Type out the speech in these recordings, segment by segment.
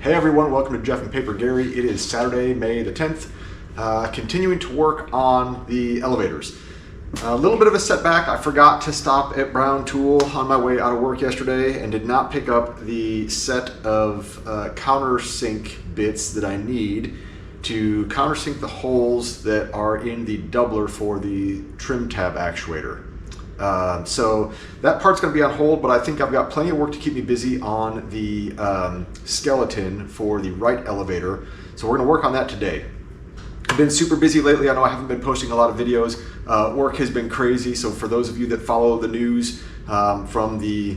Hey everyone, welcome to Jeff and Paper Gary. It is Saturday, May the 10th. Continuing to work on the elevators. A little bit of a setback. I forgot to stop at Brown Tool on my way out of work yesterday and did not pick up the set of countersink bits that I need to countersink the holes that are in the doubler for the trim tab actuator. So that part's going to be on hold, but I think I've got plenty of work to keep me busy on the skeleton for the right elevator. So we're going to work on that today. I've been super busy lately. I know I haven't been posting a lot of videos. Work has been crazy. So for those of you that follow the news from the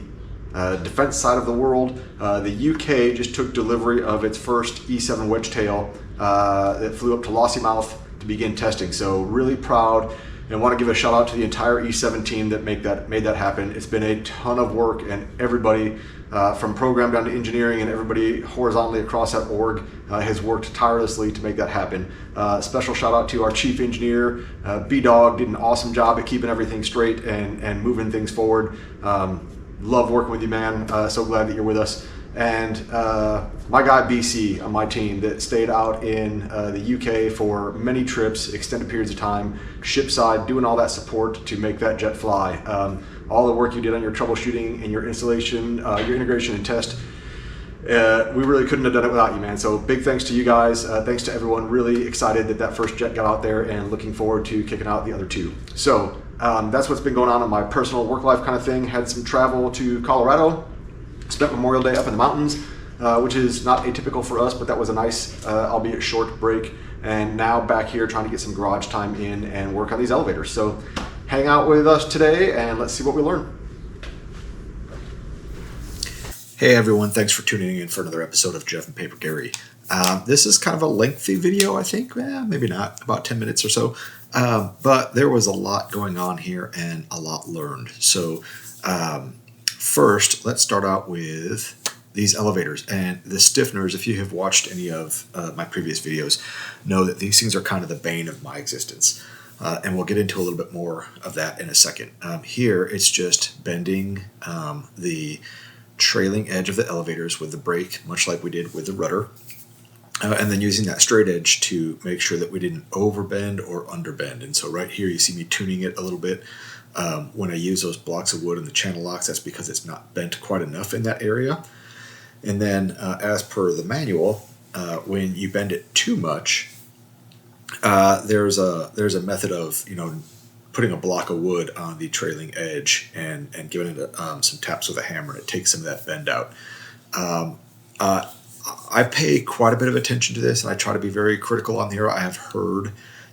defense side of the world, the UK just took delivery of its first E7 wedge tail that flew up to Lossiemouth to begin testing. So really proud. And want to give a shout out to the entire E7 team that made that happen. It's been a ton of work, and everybody from program down to engineering and everybody horizontally across that org has worked tirelessly to make that happen. Special shout out to our chief engineer, B-Dog, did an awesome job at keeping everything straight and moving things forward. Love working with you, man. So glad that you're with us. And my guy BC on my team that stayed out in the UK for many trips, extended periods of time, shipside, doing all that support to make that jet fly. All the work you did on your troubleshooting and your installation, your integration and test, we really couldn't have done it without you, man. So big thanks to you guys. Thanks to everyone. Really excited that first jet got out there and looking forward to kicking out the other two. So that's what's been going on in my personal work life kind of thing. Had some travel to Colorado. Spent Memorial Day up in the mountains, which is not atypical for us, but that was a nice, albeit short break. And now back here trying to get some garage time in and work on these elevators. So hang out with us today and let's see what we learn. Hey everyone, thanks for tuning in for another episode of Jeff and Paper Gary. This is kind of a lengthy video, I think. Maybe not, about 10 minutes or so. But there was a lot going on here and a lot learned. So first, let's start out with these elevators and the stiffners. If you have watched any of my previous videos, know that these things are kind of the bane of my existence. And we'll get into a little bit more of that in a second. Here, it's just bending the trailing edge of the elevators with the brake, much like we did with the rudder. And then using that straight edge to make sure that we didn't overbend or underbend. And so right here, you see me tuning it a little bit. When I use those blocks of wood and the channel locks, that's because it's not bent quite enough in that area. And then as per the manual, when you bend it too much, there's a method of putting a block of wood on the trailing edge and giving it some taps with a hammer, and it takes some of that bend out. I pay quite a bit of attention to this, and I try to be very critical on here. I have heard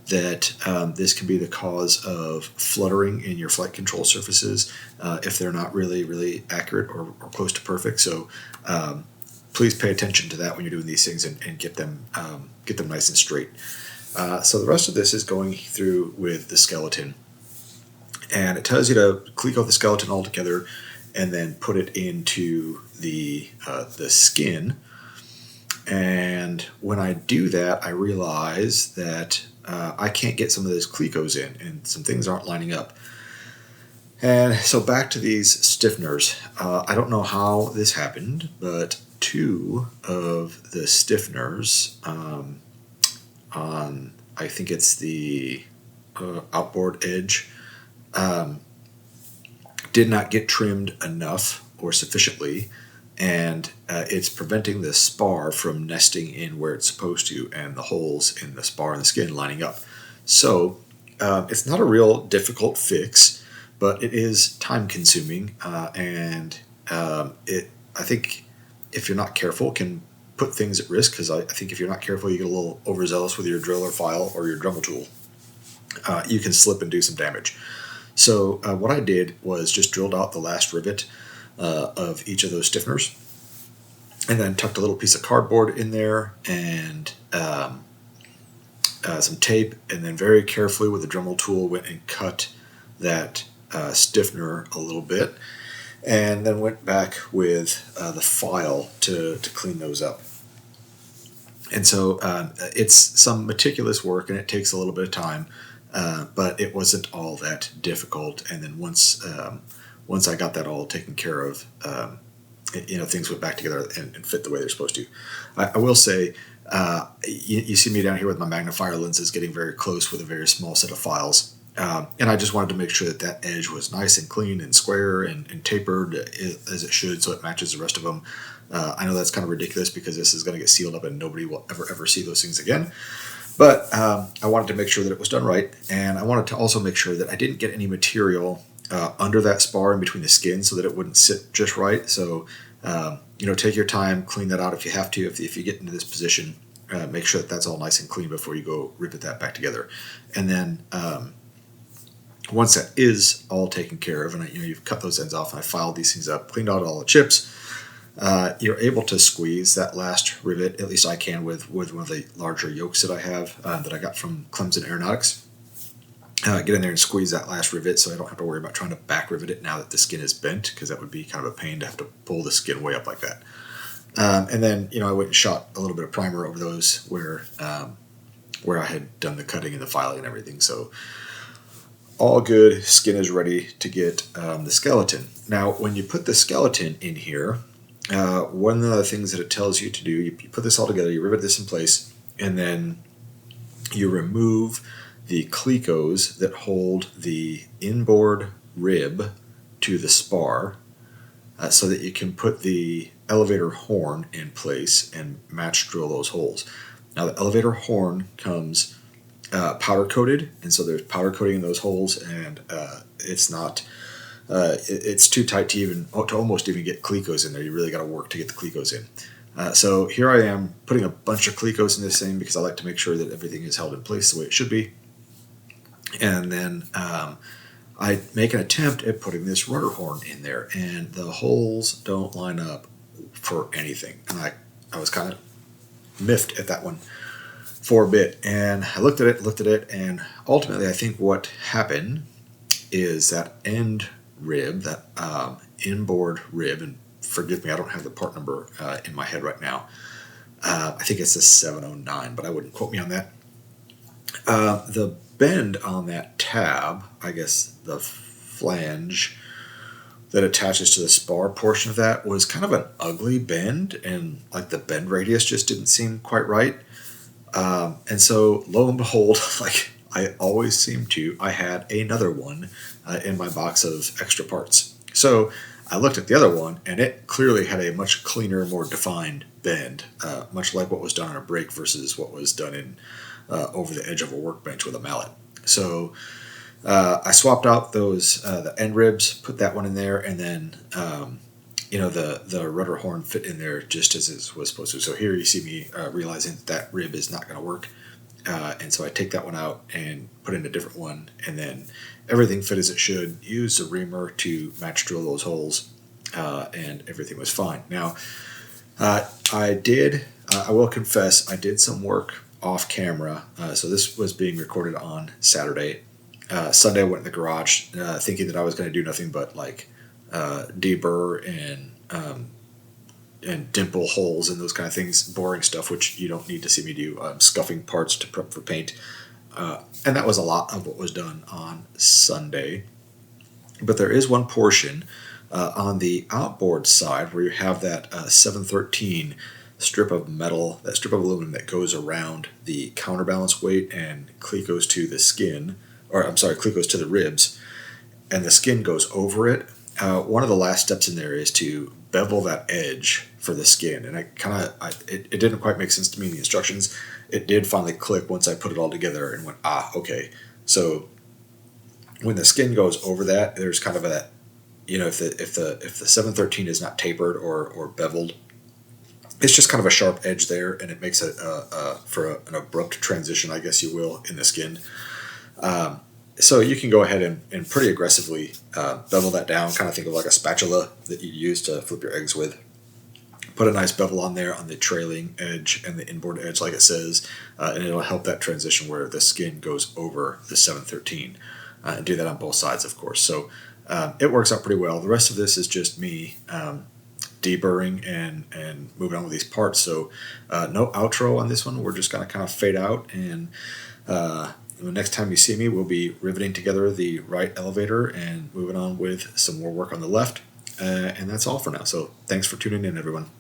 that this can be the cause of fluttering in your flight control surfaces if they're not really accurate or close to perfect. So please pay attention to that when you're doing these things and get them nice and straight. So the rest of this is going through with the skeleton, and it tells you to click out the skeleton altogether and then put it into the skin. And when I do that, I realize that I can't get some of those clecos in, and some things aren't lining up. And so back to these stiffners. I don't know how this happened, but two of the stiffners on, I think it's the outboard edge, did not get trimmed enough or sufficiently, and it's preventing the spar from nesting in where it's supposed to, and the holes in the spar and the skin lining up. So it's not a real difficult fix, but it is time consuming, and I think if you're not careful, can put things at risk, because I think if you're not careful, you get a little overzealous with your drill or file or your Dremel tool. You can slip and do some damage. So what I did was just drilled out the last rivet of each of those stiffeners, and then tucked a little piece of cardboard in there and some tape, and then very carefully with the Dremel tool went and cut that stiffener a little bit, and then went back with the file to clean those up. And so it's some meticulous work, and it takes a little bit of time, but it wasn't all that difficult. And then once I got that all taken care of, things went back together and fit the way they're supposed to. I will say, you see me down here with my magnifier lenses getting very close with a very small set of files. And I just wanted to make sure that that edge was nice and clean and square and tapered as it should, so it matches the rest of them. I know that's kind of ridiculous because this is going to get sealed up and nobody will ever see those things again. But I wanted to make sure that it was done right, and I wanted to also make sure that I didn't get any material under that spar in between the skin so that it wouldn't sit just right. So, take your time, clean that out if you have to. If you get into this position, make sure that that's all nice and clean before you go rivet that back together. And then once that is all taken care of, and you've cut those ends off, and I filed these things up, cleaned out all the chips, you're able to squeeze that last rivet. At least I can with one of the larger yokes that I have that I got from Clemson Aeronautics. Get in there and squeeze that last rivet so I don't have to worry about trying to back rivet it now that the skin is bent, because that would be kind of a pain to have to pull the skin way up like that. And then I went and shot a little bit of primer over those where I had done the cutting and the filing and everything. So all good. Skin is ready to get the skeleton. Now, when you put the skeleton in here, one of the things that it tells you to do, you put this all together, you rivet this in place, and then you remove the clecos that hold the inboard rib to the spar so that you can put the elevator horn in place and match drill those holes. Now, the elevator horn comes powder coated, and so there's powder coating in those holes, and it's not it's too tight to almost even get clecos in there. You really got to work to get the clecos in. So here I am putting a bunch of clecos in this thing because I like to make sure that everything is held in place the way it should be. And then I make an attempt at putting this rudder horn in there, and the holes don't line up for anything. And I was kind of miffed at that one for a bit. And I looked at it, and ultimately I think what happened is that end rib, that inboard rib, and forgive me, I don't have the part number in my head right now. I think it's a 709, but I wouldn't quote me on that. The bend on that tab, I guess the flange that attaches to the spar portion of that, was kind of an ugly bend, and like the bend radius just didn't seem quite right. And so lo and behold, like I always seem to, I had another one in my box of extra parts. So I looked at the other one, and it clearly had a much cleaner, more defined bend, much like what was done on a brake versus what was done in over the edge of a workbench with a mallet. So I swapped out those the end ribs, put that one in there, and then the rudder horn fit in there just as it was supposed to. So here you see me realizing that rib is not going to work, and so I take that one out and put in a different one, and then everything fit as it should. Use the reamer to match drill those holes, and everything was fine. Now I will confess, I did some work off camera. So this was being recorded on Saturday. Sunday I went in the garage thinking that I was going to do nothing but like deburr and dimple holes and those kind of things, boring stuff, which you don't need to see me do, scuffing parts to prep for paint. And that was a lot of what was done on Sunday. But there is one portion on the outboard side where you have that 713 strip of metal, that strip of aluminum that goes around the counterbalance weight and clecos to the skin, clecos to the ribs, and the skin goes over it. One of the last steps in there is to bevel that edge for the skin, and it didn't quite make sense to me in the instructions. It did finally click once I put it all together and went, okay. So when the skin goes over that, there's kind of a, if the 713 is not tapered or beveled, it's just kind of a sharp edge there, and it makes it for an abrupt transition, I guess you will, in the skin. So you can go ahead and pretty aggressively bevel that down, kind of think of like a spatula that you use to flip your eggs with. Put a nice bevel on there on the trailing edge and the inboard edge, like it says, and it'll help that transition where the skin goes over the 713. And do that on both sides, of course. So it works out pretty well. The rest of this is just me deburring and moving on with these parts. So no outro on this one. We're just going to kind of fade out, and the next time you see me, we'll be riveting together the right elevator and moving on with some more work on the left. And that's all for now. So thanks for tuning in, everyone.